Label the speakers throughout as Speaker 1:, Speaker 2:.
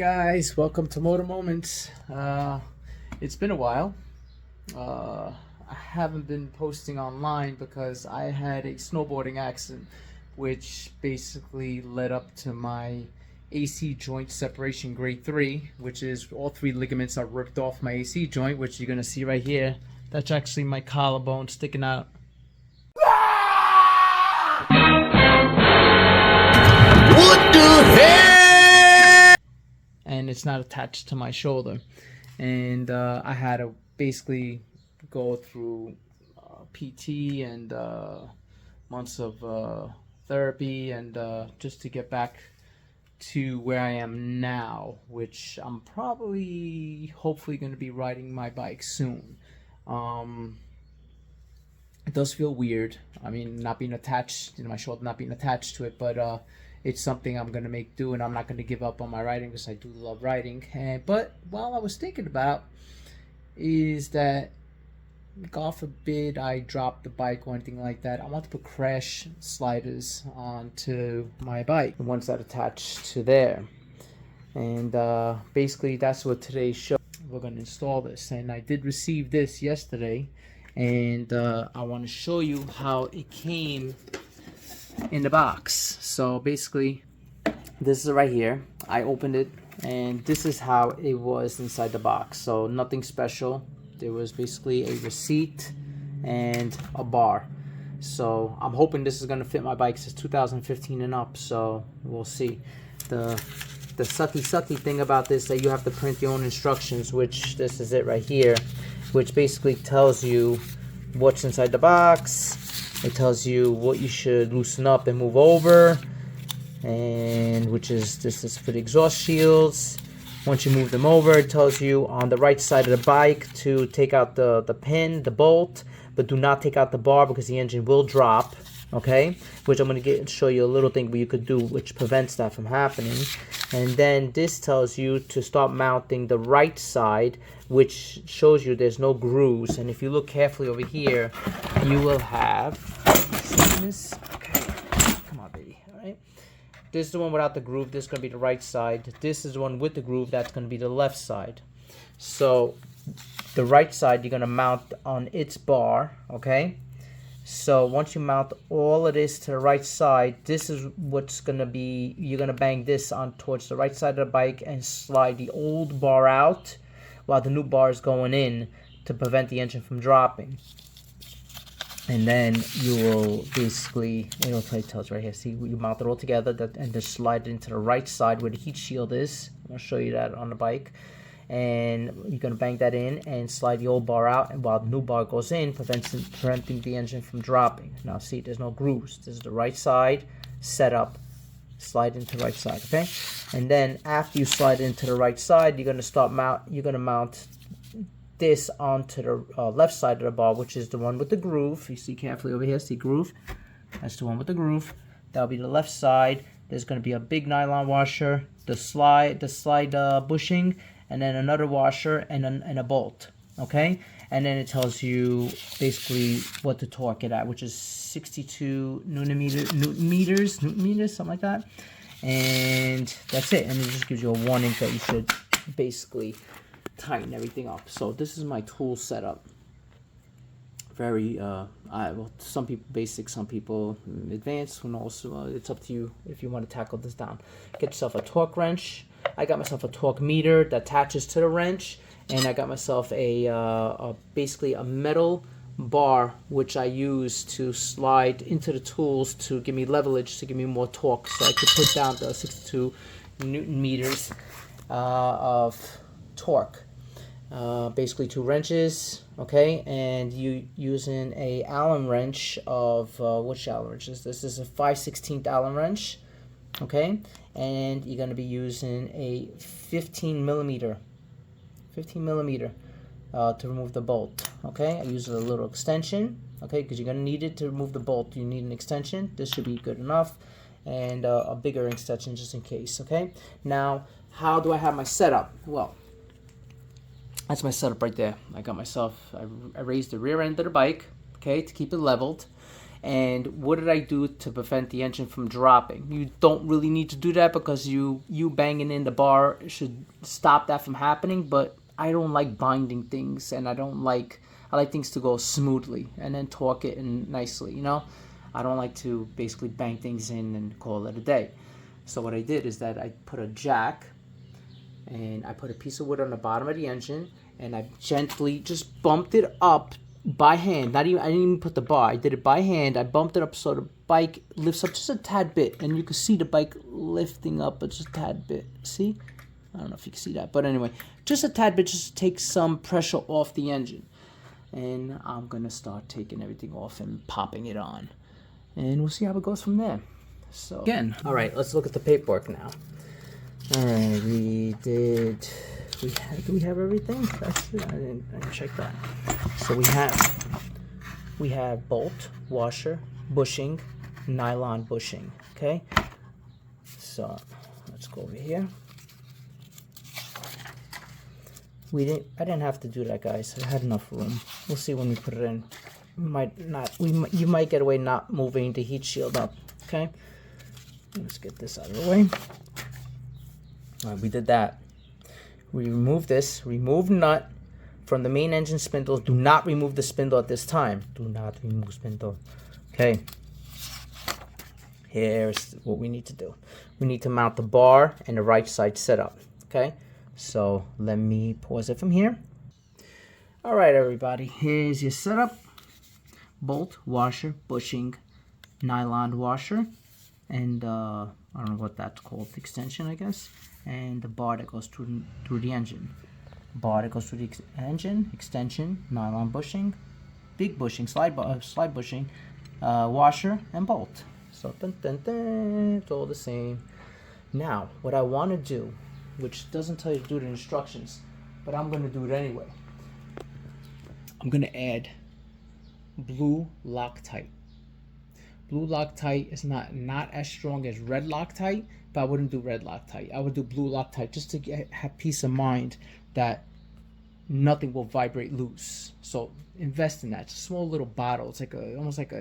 Speaker 1: guys, welcome to Moto Moments. It's been a while. I haven't been posting online because I had a snowboarding accident which basically led up to my AC joint separation grade 3, which is all 3 ligaments are ripped off my AC joint, which you're gonna see right here. That's actually my collarbone sticking out. What the hell? And it's not attached to my shoulder, and I had to basically go through PT and months of therapy and just to get back to where I am now, which I'm probably hopefully going to be riding my bike soon. It does feel weird, I mean, not being attached, my shoulder not being attached to it, but it's something I'm going to make do, and I'm not going to give up on my riding because I do love riding. But while I was thinking about is that, God forbid I drop the bike or anything like that, I want to put crash sliders onto my bike, the ones that attach to there. And basically that's what today's show, we're going to install this. And I did receive this yesterday, and I want to show you how it came in the box. So basically this is right here. I opened it and this is how it was inside the box. So nothing special. There was basically a receipt and a bar. So I'm hoping this is going to fit my bike. It says 2015 and up, so we'll see. The sucky thing about this is that you have to print your own instructions, which this is it right here, which basically tells you what's inside the box. It tells you what you should loosen up and move over, and which is this is for the exhaust shields. Once you move them over, it tells you on the right side of the bike to take out the pin, the bolt, but do not take out the bar because the engine will drop. Okay, which I'm going to show you a little thing where you could do which prevents that from happening. And then this tells you to start mounting the right side, which shows you there's no grooves. And if you look carefully over here, you will have, this? Okay, come on baby, all right. This is the one without the groove. This is going to be the right side. This is the one with the groove. That's going to be the left side. So the right side you're going to mount on its bar, okay. So once you mount all of this to the right side, this is what's going to be, you're going to bang this on towards the right side of the bike and slide the old bar out while the new bar is going in to prevent the engine from dropping. And then you will basically, it'll tell us right here, see, you mount it all together and just slide it into the right side where the heat shield is. I'll show you that on the bike. And you're going to bang that in and slide the old bar out, and while the new bar goes in, preventing the engine from dropping. Now see, there's no grooves. This is the right side setup. Slide into the right side, okay? And then after you slide into the right side, you're going to mount this onto the left side of the bar, which is the one with the groove. You see carefully over here, see groove? That's the one with the groove. That'll be the left side. There's going to be a big nylon washer, the slide bushing, and then another washer and a bolt, okay? And then it tells you basically what to torque it at, which is 62 newton meters, something like that. And that's it. And it just gives you a warning that you should basically tighten everything up. So this is my tool setup. Very, well, some people basic, some people advanced. Who knows? It's up to you if you want to tackle this down. Get yourself a torque wrench. I got myself a torque meter that attaches to the wrench, and I got myself basically a metal bar which I use to slide into the tools to give me leverage, to give me more torque, so I could put down the 62 newton meters of torque. Basically 2 wrenches, okay, and you using a Allen wrench of which Allen wrench is this? This is a 5/16 Allen wrench, okay, and you're going to be using a 15 millimeter to remove the bolt, okay. I use a little extension, okay, because you're going to need it to remove the bolt. You need an extension. This should be good enough, and a bigger extension just in case, okay. Now, how do I have my setup? Well, that's my setup right there. I got myself, I raised the rear end of the bike, okay, to keep it leveled. And what did I do to prevent the engine from dropping? You don't really need to do that because you banging in the bar should stop that from happening, but I don't like binding things, and I like things to go smoothly and then torque it and nicely, you know? I don't like to basically bang things in and call it a day. So what I did is that I put a jack and I put a piece of wood on the bottom of the engine, and I gently just bumped it up by hand. I didn't even put the bar. I did it by hand. I bumped it up so the bike lifts up just a tad bit, and you can see the bike lifting up just a tad bit. See? I don't know if you can see that, but anyway, just a tad bit, just to take some pressure off the engine. And I'm gonna start taking everything off and popping it on, and we'll see how it goes from there. So again, all right, let's look at the paperwork now. All right, do we have everything? That's it. I didn't check that. So we have bolt, washer, bushing, nylon bushing. Okay. So let's go over here. I didn't have to do that, guys. I had enough room. We'll see when we put it in. You might get away not moving the heat shield up. Okay. Let's get this out of the way. All right, we did that. We removed this. Remove nut from the main engine spindle. Do not remove the spindle at this time. Do not remove spindle. Okay. Here's what we need to do. We need to mount the bar and the right side setup. Okay. So let me pause it from here. All right, everybody. Here's your setup. Bolt, washer, bushing, nylon washer, and I don't know what that's called, extension, I guess, and the bar that goes through the engine. Bar that goes through the engine, extension, nylon bushing, big bushing, slide bushing, washer, and bolt. So it's all the same. Now, what I want to do, which doesn't tell you to do the instructions, but I'm going to do it anyway. I'm going to add blue Loctite. Blue Loctite is not as strong as red Loctite, but I wouldn't do red Loctite. I would do blue Loctite just to have peace of mind that nothing will vibrate loose. So invest in that. It's a small little bottle. It's like it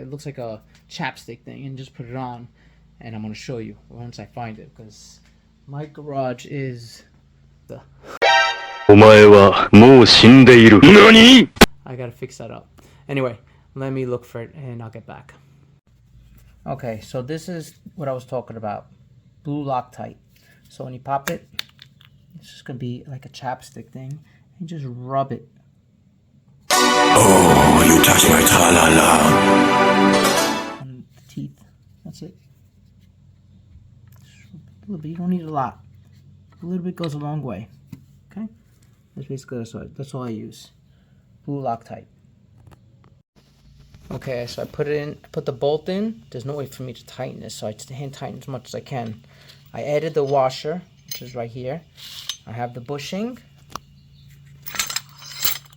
Speaker 1: looks like a chapstick thing, and just put it on. And I'm going to show you once I find it, because my garage is the... I gotta fix that up. Anyway, let me look for it and I'll get back. Okay, so this is what I was talking about. Blue Loctite. So when you pop it, it's just gonna be like a chapstick thing. And just rub it.
Speaker 2: Oh, you touch my tra-la-la.
Speaker 1: On the teeth. That's it. Just a little bit. You don't need a lot. A little bit goes a long way. Okay? That's basically that's all I use. Blue Loctite. Okay, so I put the bolt in. There's no way for me to tighten this, so I just hand tighten as much as I can. I added the washer, which is right here. I have the bushing.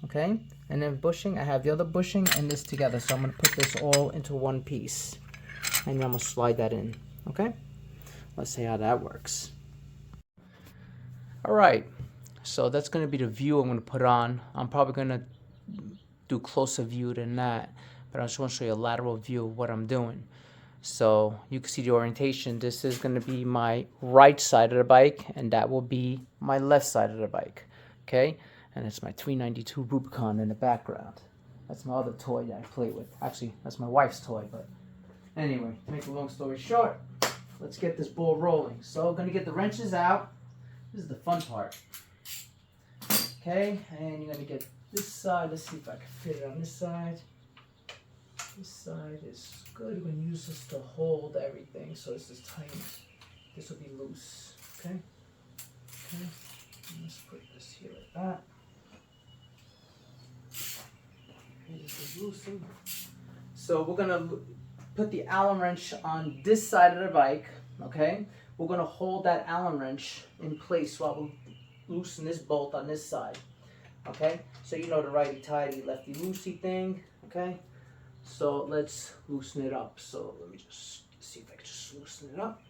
Speaker 1: Okay, and then bushing, I have the other bushing and this together. So I'm going to put this all into one piece. And I'm going to slide that in. Okay, let's see how that works. Alright, so that's going to be the view I'm going to put on. I'm probably going to do closer view than that, but I just want to show you a lateral view of what I'm doing. So you can see the orientation. This is going to be my right side of the bike, and that will be my left side of the bike. Okay, and it's my 392 Rubicon in the background. That's my other toy that I play with. Actually, that's my wife's toy, but anyway, to make a long story short, let's get this ball rolling. So I'm going to get the wrenches out. This is the fun part. Okay, and you're going to get this side. Let's see if I can fit it on this side. This side is good. We're going to use this to hold everything. So this is tight. This will be loose. Okay? Okay. And let's put this here like that. Okay, this is loosened. So we're going to put the Allen wrench on this side of the bike. Okay? We're going to hold that Allen wrench in place while we loosen this bolt on this side. Okay? So you know the righty-tighty, lefty-loosey thing. Okay? So let's loosen it up. So let me just see if I can just loosen it up.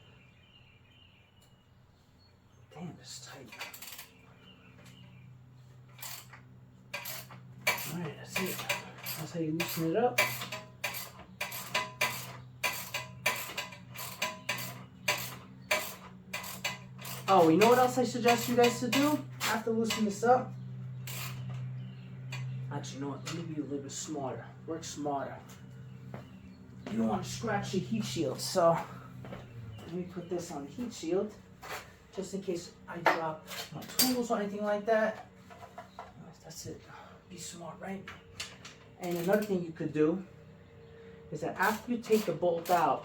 Speaker 1: Damn, it's tight. Alright, that's it. That's how you loosen it up. Oh, you know what else I suggest you guys to do after loosening this up? Actually, you know what? Let me be a little bit smarter. Work smarter. You don't want to scratch your heat shield, so let me put this on the heat shield just in case I drop my tools or anything like that. That's it. Be smart, right? And another thing you could do is that after you take the bolt out,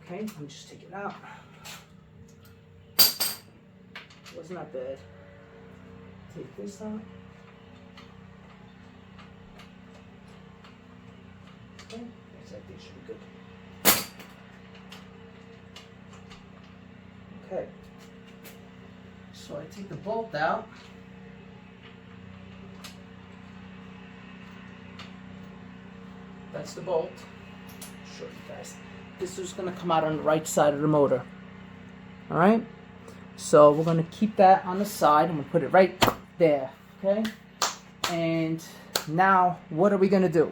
Speaker 1: okay, let me just take it out. Wasn't that bad. Take this out. Okay, looks like they should be good. Okay, so I take the bolt out. That's the bolt. Show you guys. This is going to come out on the right side of the motor. All right. So we're going to keep that on the side. I'm going to put it right there. Okay. And now, what are we going to do?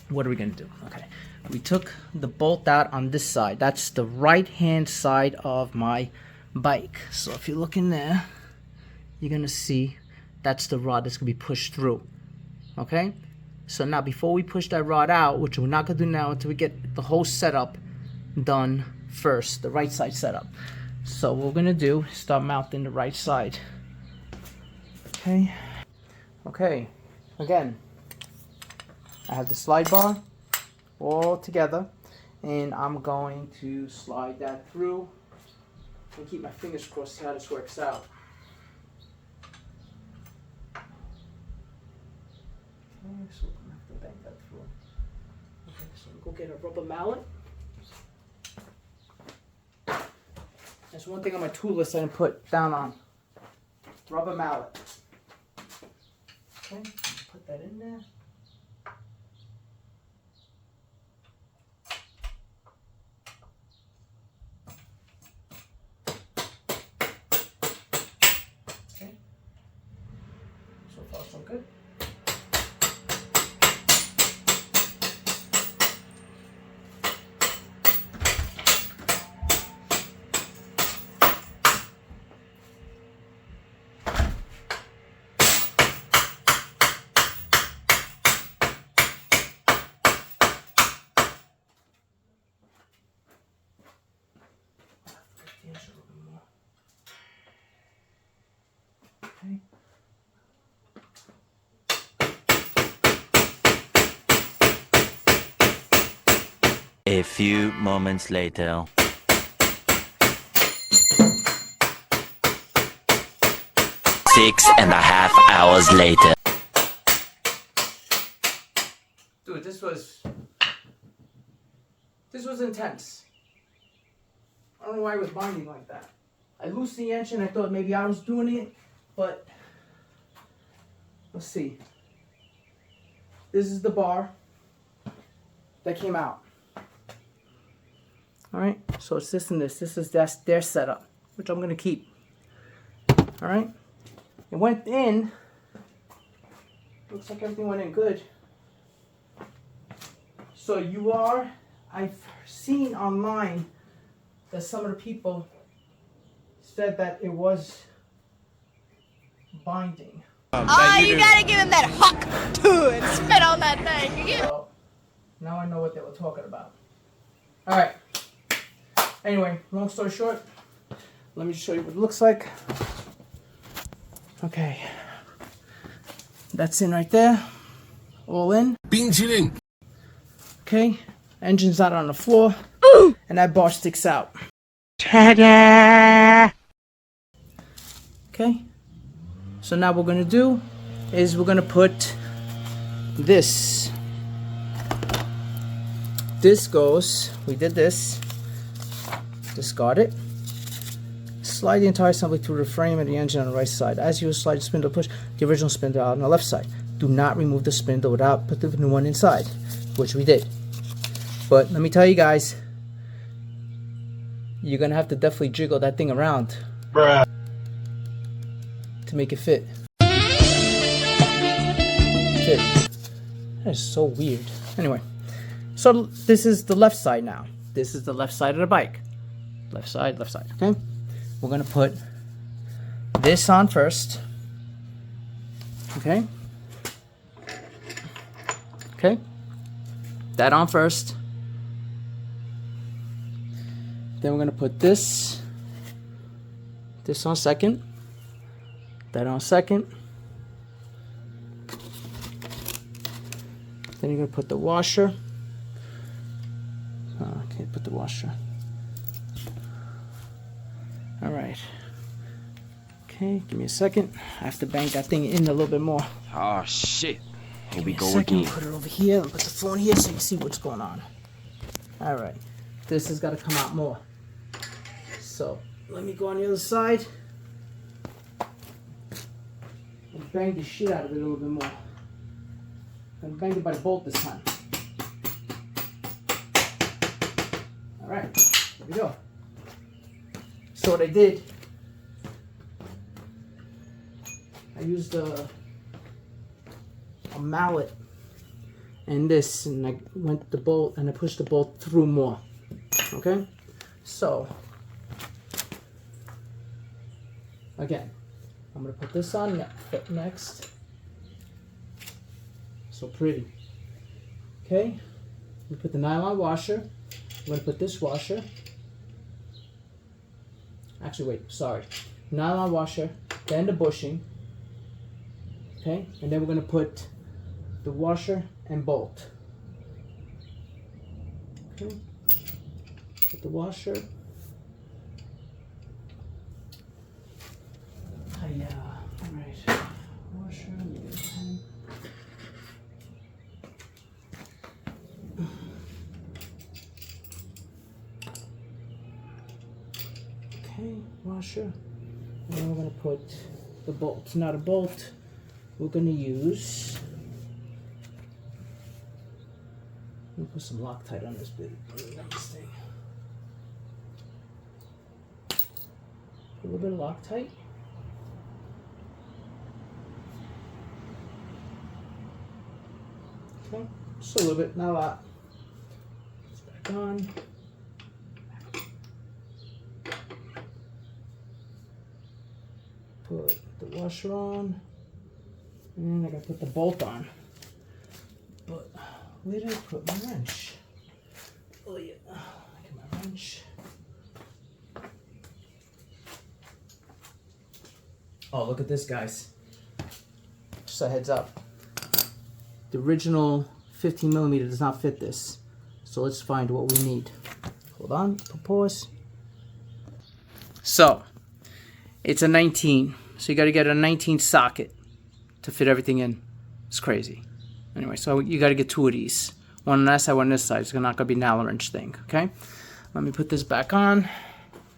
Speaker 1: What are we going to do? Okay. We took the bolt out on this side. That's the right-hand side of my bike. So if you look in there, you're going to see that's the rod that's going to be pushed through. Okay. So now before we push that rod out, which we're not going to do now until we get the whole setup done first, the right side setup. So what we're going to do is start mounting the right side. Okay. Okay. Again, I have the slide bar all together, and I'm going to slide that through and keep my fingers crossed to see how this works out. Okay, so we're gonna have to bang that through. Okay, so we'll go get a rubber mallet. There's one thing on my tool list I didn't put down on. Rubber mallet. Okay, put that in there. Okay. So far so good. Okay.
Speaker 3: A few moments later. 6.5 hours later.
Speaker 1: Dude, this was intense. I don't know why it was binding like that. I loosened the engine. I thought maybe I was doing it, but let's see. This is the bar that came out. All right, so it's this and this. That's their setup, which I'm gonna keep. All right, it went in. Looks like everything went in good. So I've seen online that some of the people said that it was binding.
Speaker 4: Oh, you gotta give him that hawk too and spit on that thing.
Speaker 1: So now I know what they were talking about. All right. Anyway, long story short, let me show you what it looks like. Okay. That's in right there. All in. Okay. Engine's out on the floor. Ooh. And that bar sticks out. Ta-da! Okay. So now what we're going to do is we're going to put this. This goes, we did this. Discard it. Slide the entire assembly through the frame and the engine on the right side. As you slide the spindle, push the original spindle out on the left side. Do not remove the spindle without put the new one inside, which we did. But let me tell you guys, you're gonna have to definitely jiggle that thing around, bruh, to make it fit. That is so weird. Anyway, so this is the left side now. This is the left side of the bike. left side, left side. Okay, we're gonna put this on first. Okay. Okay. That on first. Then we're gonna put this on second. That on second. Then you're gonna put the washer. Oh, I can't put the washer. All right. Okay, give me a second. I have to bang that thing in a little bit more.
Speaker 5: Oh shit. Here we
Speaker 1: Give me a
Speaker 5: go
Speaker 1: second.
Speaker 5: again.
Speaker 1: Put it over here. Put the phone here so you see what's going on. All right. This has got to come out more. So let me go on the other side and bang the shit out of it a little bit more. I'm bang it by the bolt this time. All right. Here we go. So what I did, I used a mallet and this, and I went the bolt and I pushed the bolt through more. Okay, so again, I'm gonna put this on next. So pretty. Okay, we put the nylon washer. I'm gonna put this washer. Actually, wait, sorry. Nylon washer, then the bushing. Okay, and then we're gonna put the washer and bolt. Okay, put the washer. Yeah, all right. Washer. Okay, washer. And then we're gonna put the bolt. Not a bolt. We're gonna use. Let me put some Loctite on this bit. This thing. A little bit of Loctite. Okay, just a little bit, not a lot. It's back on. Put the washer on. And I gotta put the bolt on. But where did I put my wrench? Oh yeah, look at my wrench. Oh, look at this, guys. Just a heads up. The original 15mm does not fit this. So let's find what we need. Hold on, pause. So, it's a 19. So you gotta get a 19 socket to fit everything in. It's crazy. Anyway, so you got to get two of these. One on that side, one on this side. It's not going to be an Allen wrench thing, okay? Let me put this back on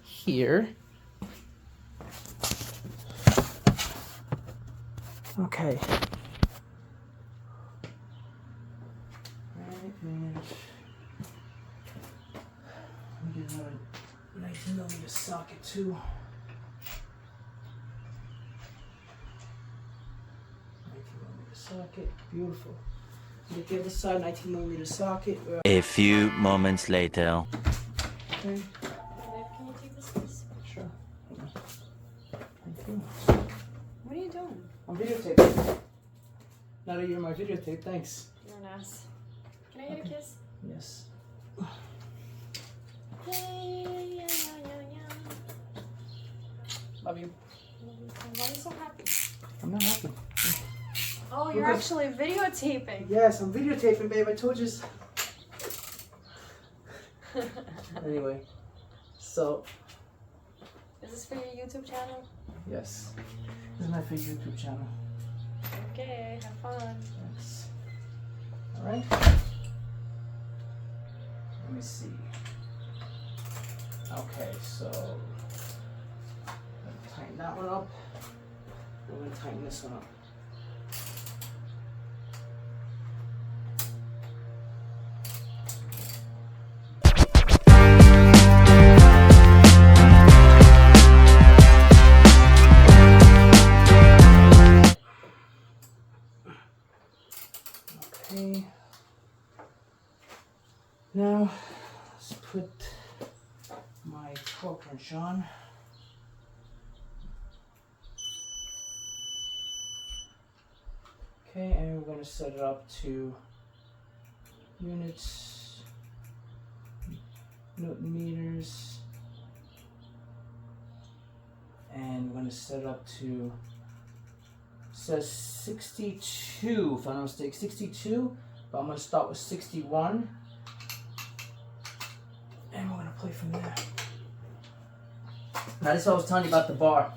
Speaker 1: here. Okay. Alright, and let me get another 19mm socket too. Socket, beautiful. Get the other side, 19mm socket.
Speaker 3: A few moments later.
Speaker 1: Okay.
Speaker 4: Can you take this, please?
Speaker 1: Sure. Thank you.
Speaker 4: What are you doing?
Speaker 1: I'm videotaping. Now that you're my videotape, thanks.
Speaker 4: You're an ass. Can I get a kiss?
Speaker 1: Yes.
Speaker 4: Yeah.
Speaker 1: Love you.
Speaker 4: Why are you so happy?
Speaker 1: I'm not happy.
Speaker 4: Oh, you're
Speaker 1: Lucas.
Speaker 4: actually videotaping.
Speaker 1: Yes, I'm videotaping, babe. I told you. Anyway, so.
Speaker 4: Is this for your YouTube channel?
Speaker 1: Yes. This is my favorite YouTube channel.
Speaker 4: Okay, have fun.
Speaker 1: Yes. Alright. Let me see. Okay, so. I'm going to tighten that one up. I'm going to tighten this one up. Okay. Now, let's put my torque wrench on. Okay, and we're going to set it up to units, Newton meters, and we're going to set it up to, says 62 if I'm not mistaken, 62, but I'm going to start with 61, and we're going to play from there. Now this is what I was telling you about the bar.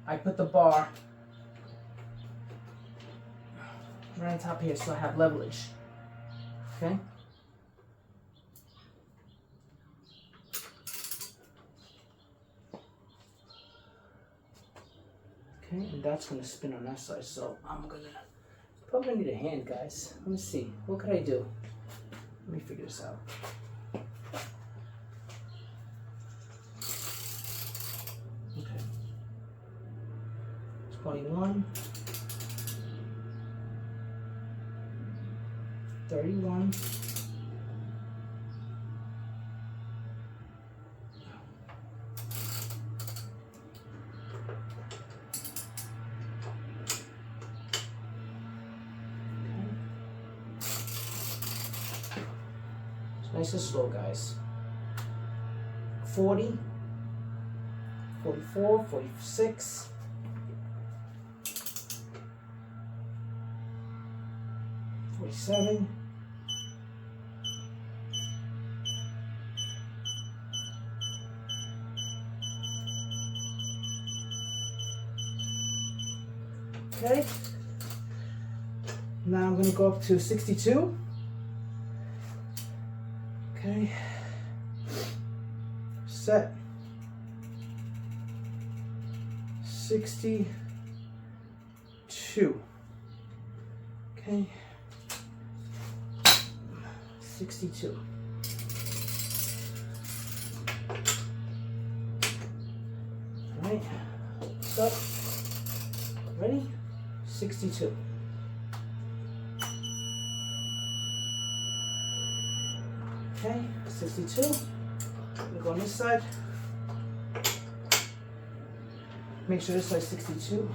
Speaker 1: I put the bar right on top here so I have leverage. Okay? Okay, and that's gonna spin on that side, so I'm gonna probably need a hand, guys. Let me see. What could I do? Let me figure this out. Okay. 21. 31. It's nice and slow, guys. 40, 44, 46. 47. Okay. Now I'm going to go up to 62. Okay. Set. 62. Okay. 62. All right. Stop. Ready? 62. Okay, 62. We go on this side. Make sure this side's 62.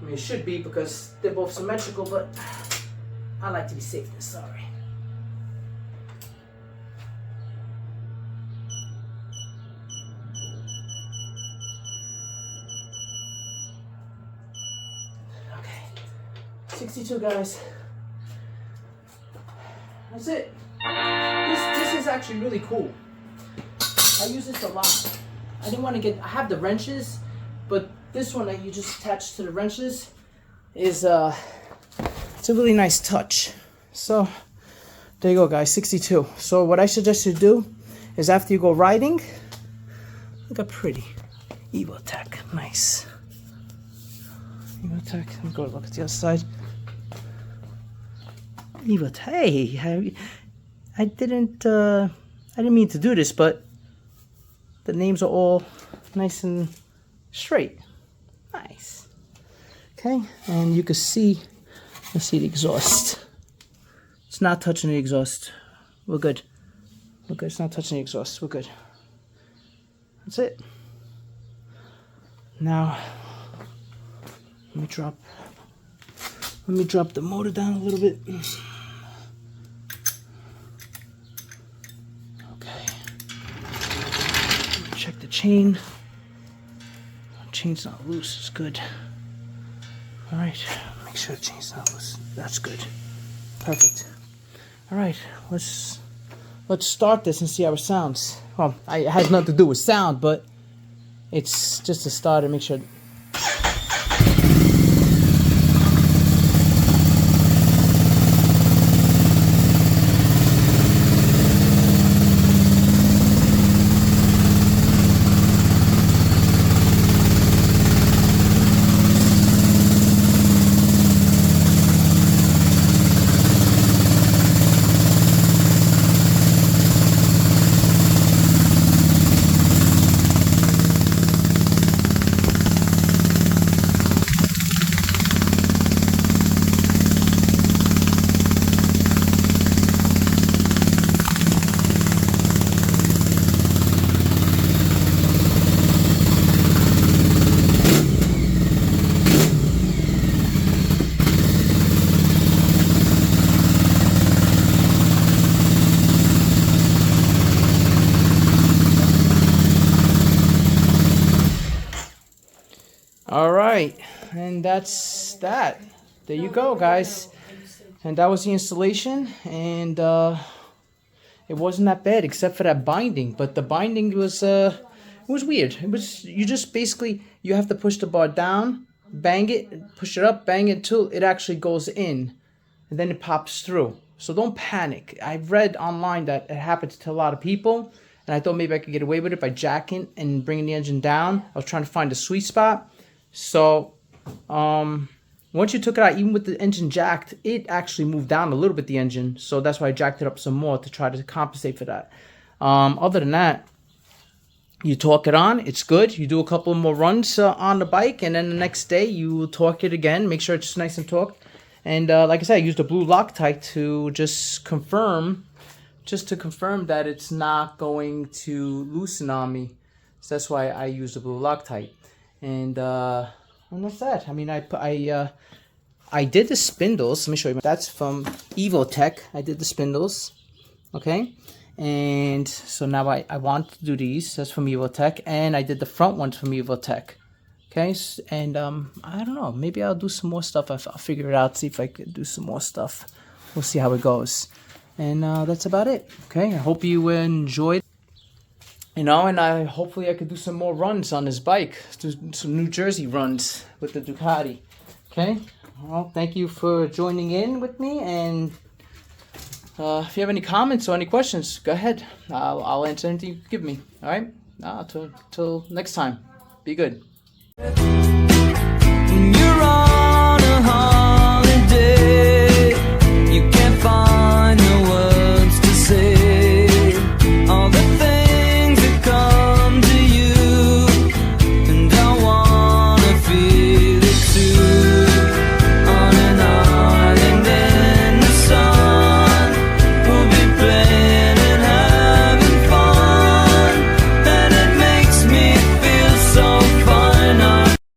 Speaker 1: I mean, it should be because they're both symmetrical, but I like to be safe than sorry. Okay, 62, guys. That's it. This is actually really cool. I use this a lot. I didn't want to get, I have the wrenches, but this one that you just attach to the wrenches is it's a really nice touch. So there you go, guys, 62. So what I suggest you do is after you go riding, look how pretty. Evotech, nice. Evotech, let me go look at the other side. Evotech, hey, I didn't mean to do this, but the names are all nice and straight. Nice. Okay, and you can see, let's see the exhaust. It's not touching the exhaust. We're good. We're good. It's not touching the exhaust. We're good. That's it. Now, let me drop the motor down a little bit. Check the chain. Chain's not loose. It's good. All right. Make sure the chain's not loose. That's good. Perfect. All right. Let's start this and see how it sounds. Well, it has nothing to do with sound, but it's just to start and make sure. All right, and that's that. There you go, guys. And that was the installation, and it wasn't that bad except for that binding. But the binding was it was weird. It was, you just basically, you have to push the bar down, bang it, push it up, bang it until it actually goes in, and then it pops through. So don't panic. I've read online that it happens to a lot of people, and I thought maybe I could get away with it by jacking and bringing the engine down. I was trying to find a sweet spot. So once you took it out, even with the engine jacked, it actually moved down a little bit, the engine. So that's why I jacked it up some more to try to compensate for that. Other than that, you torque it on, it's good. You do a couple more runs on the bike, and then the next day you torque it again. Make sure it's nice and torqued. And like I said, I used a blue Loctite to just confirm that it's not going to loosen on me. So that's why I used the blue Loctite. And that's that. I mean, I did the spindles. Let me show you. That's from Evotech. I did the spindles. Okay. And so now I want to do these. That's from Evotech. And I did the front ones from Evotech. Okay. And I don't know. Maybe I'll do some more stuff. I'll figure it out. See if I can do some more stuff. We'll see how it goes. And that's about it. Okay. I hope you enjoyed. You know, and hopefully I could do some more runs on this bike, do some New Jersey runs with the Ducati. Okay, well, thank you for joining in with me, and if you have any comments or any questions, go ahead. I'll answer anything you give me. All right, till next time. Be good.